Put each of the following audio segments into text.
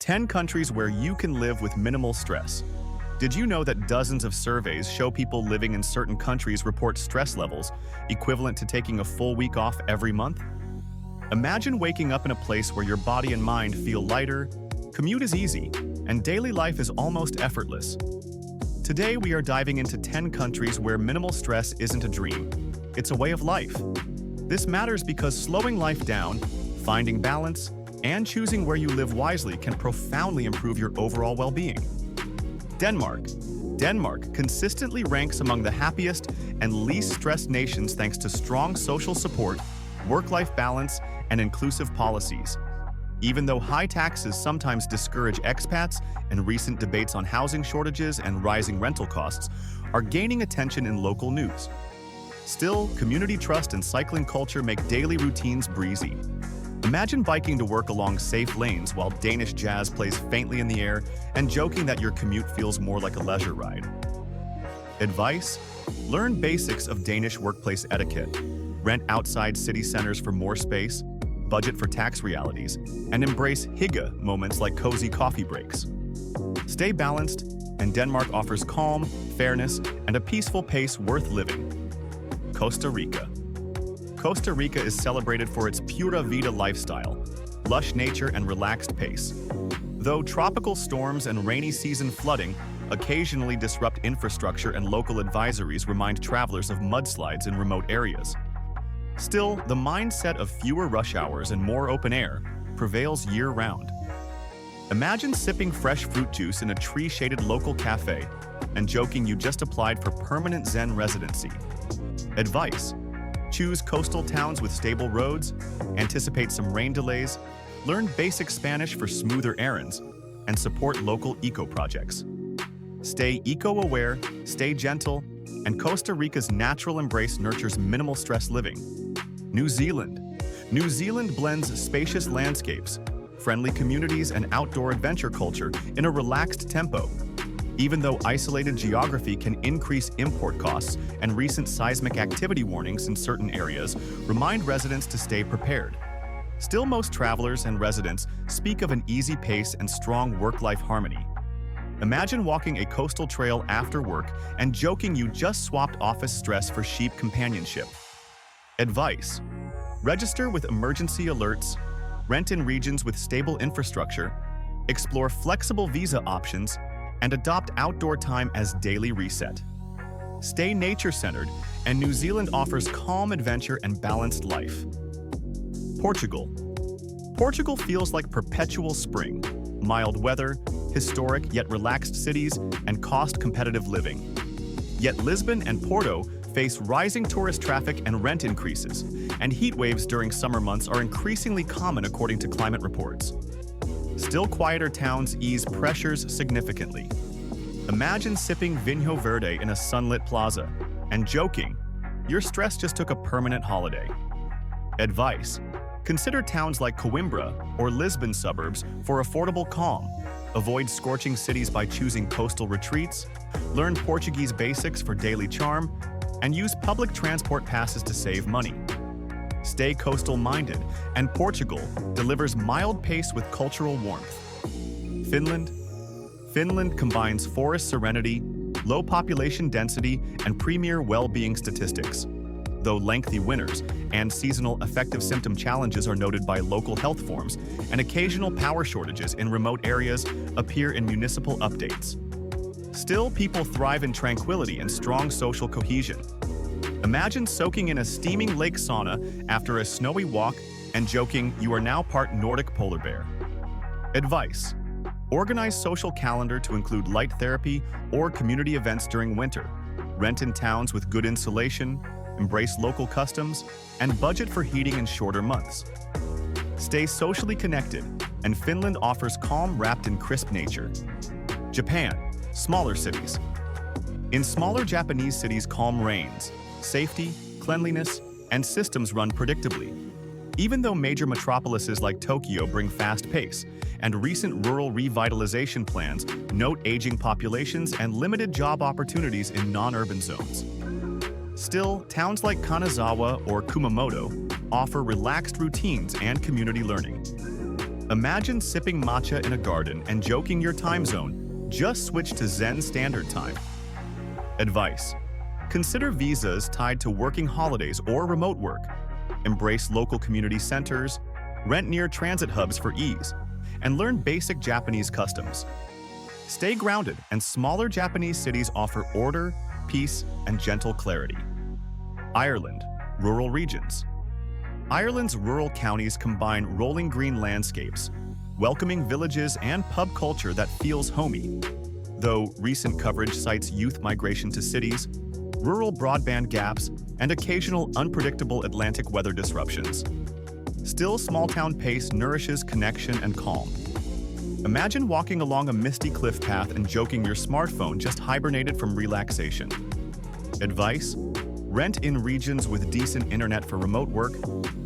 10 countries where you can live with minimal stress. Did you know that dozens of surveys show people living in certain countries report stress levels equivalent to taking a full week off every month? Imagine waking up in a place where your body and mind feel lighter, commute is easy, and daily life is almost effortless. Today, we are diving into 10 countries where minimal stress isn't a dream, it's a way of life. This matters because slowing life down, finding balance, and choosing where you live wisely can profoundly improve your overall well-being. Denmark. Denmark consistently ranks among the happiest and least stressed nations thanks to strong social support, work-life balance, and inclusive policies. Even though high taxes sometimes discourage expats and recent debates on housing shortages and rising rental costs are gaining attention in local news. Still, community trust and cycling culture make daily routines breezy. Imagine biking to work along safe lanes while Danish jazz plays faintly in the air and joking that your commute feels more like a leisure ride. Advice? Learn basics of Danish workplace etiquette. Rent outside city centers for more space, budget for tax realities, and embrace hygge moments like cozy coffee breaks. Stay balanced, and Denmark offers calm, fairness, and a peaceful pace worth living. Costa Rica. Costa Rica is celebrated for its pura vida lifestyle, lush nature and relaxed pace. Though tropical storms and rainy season flooding occasionally disrupt infrastructure and local advisories remind travelers of mudslides in remote areas. Still, the mindset of fewer rush hours and more open air prevails year-round. Imagine sipping fresh fruit juice in a tree-shaded local cafe and joking you just applied for permanent Zen residency. Advice: choose coastal towns with stable roads, anticipate some rain delays, learn basic Spanish for smoother errands, and support local eco-projects. Stay eco-aware, stay gentle, and Costa Rica's natural embrace nurtures minimal stress living. New Zealand. New Zealand blends spacious landscapes, friendly communities, and outdoor adventure culture in a relaxed tempo. Even though isolated geography can increase import costs and recent seismic activity warnings in certain areas remind residents to stay prepared. Still, most travelers and residents speak of an easy pace and strong work-life harmony. Imagine walking a coastal trail after work and joking you just swapped office stress for sheep companionship. Advice: register with emergency alerts, rent in regions with stable infrastructure, explore flexible visa options, and adopt outdoor time as daily reset. Stay nature-centered, and New Zealand offers calm adventure and balanced life. Portugal. Portugal feels like perpetual spring, mild weather, historic yet relaxed cities, and cost-competitive living. Yet Lisbon and Porto face rising tourist traffic and rent increases, and heat waves during summer months are increasingly common according to climate reports. Still, quieter towns ease pressures significantly. Imagine sipping Vinho Verde in a sunlit plaza and joking, your stress just took a permanent holiday. Advice: consider towns like Coimbra or Lisbon suburbs for affordable calm. Avoid scorching cities by choosing coastal retreats, learn Portuguese basics for daily charm, and use public transport passes to save money. Stay coastal-minded, and Portugal delivers mild pace with cultural warmth. Finland. Finland combines forest serenity, low population density, and premier well-being statistics. Though lengthy winters and seasonal affective symptom challenges are noted by local health forms, and occasional power shortages in remote areas appear in municipal updates. Still, people thrive in tranquility and strong social cohesion. Imagine soaking in a steaming lake sauna after a snowy walk and joking you are now part Nordic polar bear. Advice: organize social calendar to include light therapy or community events during winter. Rent in towns with good insulation, embrace local customs, and budget for heating in shorter months. Stay socially connected, and Finland offers calm wrapped in crisp nature. Japan. Smaller cities. In smaller Japanese cities, calm reigns. Safety, cleanliness, and systems run predictably. Even though major metropolises like Tokyo bring fast pace, and recent rural revitalization plans note aging populations and limited job opportunities in non-urban zones. Still, towns like Kanazawa or Kumamoto offer relaxed routines and community learning. Imagine sipping matcha in a garden and joking your time zone. Just switch to Zen Standard Time. Advice: consider visas tied to working holidays or remote work. Embrace local community centers, rent near transit hubs for ease, and learn basic Japanese customs. Stay grounded, and smaller Japanese cities offer order, peace, and gentle clarity. Ireland, rural regions. Ireland's rural counties combine rolling green landscapes, welcoming villages, and pub culture that feels homey. Though recent coverage cites youth migration to cities, rural broadband gaps, and occasional unpredictable Atlantic weather disruptions, still small-town pace nourishes connection and calm. Imagine walking along a misty cliff path and joking your smartphone just hibernated from relaxation. Advice: rent in regions with decent internet for remote work,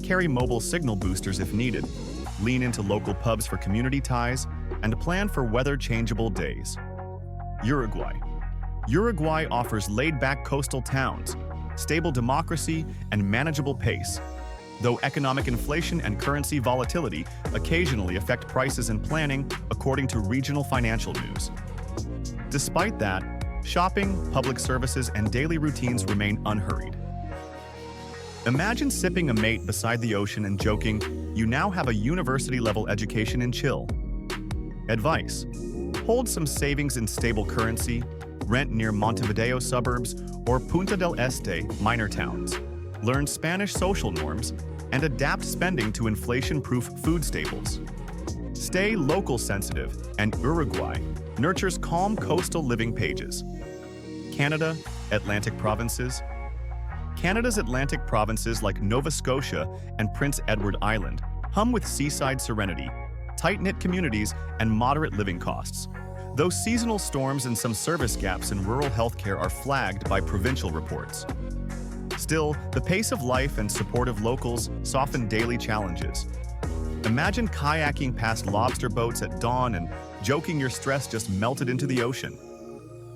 carry mobile signal boosters if needed, lean into local pubs for community ties, and plan for weather-changeable days. Uruguay. Uruguay offers laid-back coastal towns, stable democracy, and manageable pace, though economic inflation and currency volatility occasionally affect prices and planning, according to regional financial news. Despite that, shopping, public services, and daily routines remain unhurried. Imagine sipping a mate beside the ocean and joking, you now have a university-level education in chill. Advice: hold some savings in stable currency, rent near Montevideo suburbs or Punta del Este minor towns. Learn Spanish social norms, and adapt spending to inflation-proof food staples. Stay local sensitive, and Uruguay nurtures calm coastal living pages. Canada, Atlantic provinces. Canada's Atlantic provinces like Nova Scotia and Prince Edward Island hum with seaside serenity, tight-knit communities, and moderate living costs, though seasonal storms and some service gaps in rural healthcare are flagged by provincial reports. Still, the pace of life and supportive locals soften daily challenges. Imagine kayaking past lobster boats at dawn and joking your stress just melted into the ocean.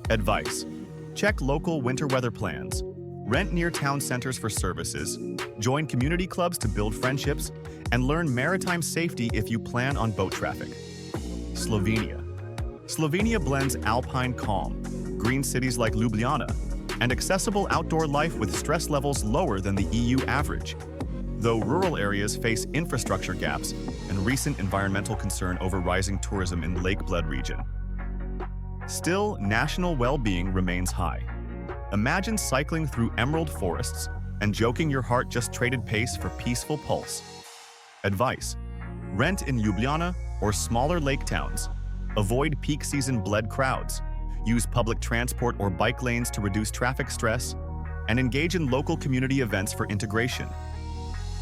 Advice: check local winter weather plans, rent near town centers for services, join community clubs to build friendships, and learn maritime safety if you plan on boat traffic. Slovenia. Slovenia blends alpine calm, green cities like Ljubljana, and accessible outdoor life with stress levels lower than the EU average, though rural areas face infrastructure gaps and recent environmental concern over rising tourism in Lake Bled region. Still, national well-being remains high. Imagine cycling through emerald forests and joking your heart just traded pace for peaceful pulse. Advice: rent in Ljubljana or smaller lake towns, avoid peak season Bled crowds, use public transport or bike lanes to reduce traffic stress, and engage in local community events for integration.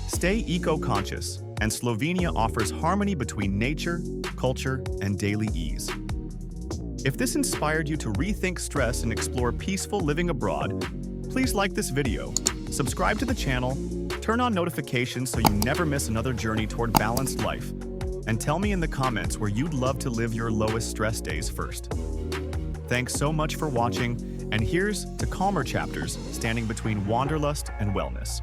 Stay eco-conscious, and Slovenia offers harmony between nature, culture, and daily ease. If this inspired you to rethink stress and explore peaceful living abroad, please like this video, subscribe to the channel, turn on notifications so you never miss another journey toward balanced life, and tell me in the comments where you'd love to live your lowest stress days first. Thanks so much for watching, and here's to calmer chapters standing between wanderlust and wellness.